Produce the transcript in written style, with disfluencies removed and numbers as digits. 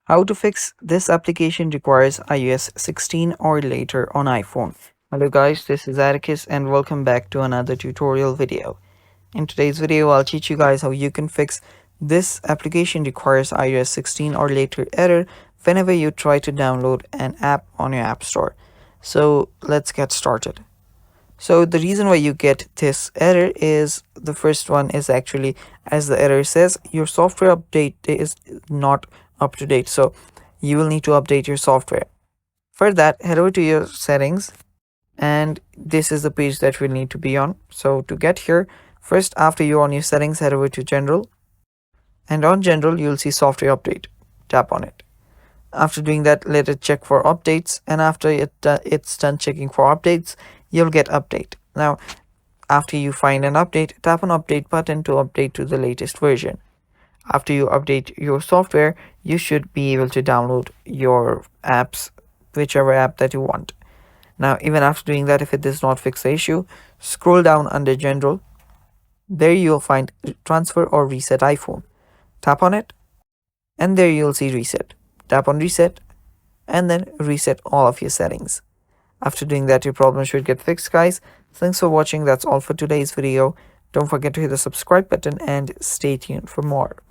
How to fix this application requires iOS 16 or later on iPhone. Hello guys, this is Atticus and welcome back to another tutorial video. In today's video, I'll teach you guys how you can fix this application requires iOS 16 or later error whenever you try to download an app on your App Store. So let's get started. So the reason why you get this error is the first one is actually, as the error says, your software update is not up to date. So you will need to update your software. For that, head over to your settings, and this is the page that we'll need to be on. So to get here, first after you're on your settings, head over to general, and on general you'll see software update. Tap on it. After doing that, let it check for updates, and after it's done checking for updates, you'll get update. Now after you find an update, tap on update button to update to the latest version. After you update your software, you should be able to download your apps, whichever app that you want. Now even after doing that, if it does not fix the issue, scroll down under general. There you'll find transfer or reset iPhone. Tap on it, and there you'll see reset. Tap on reset, and then reset all of your settings. After doing that, your problem should get fixed, guys. Thanks for watching. That's all for today's video. Don't forget to hit the subscribe button and stay tuned for more.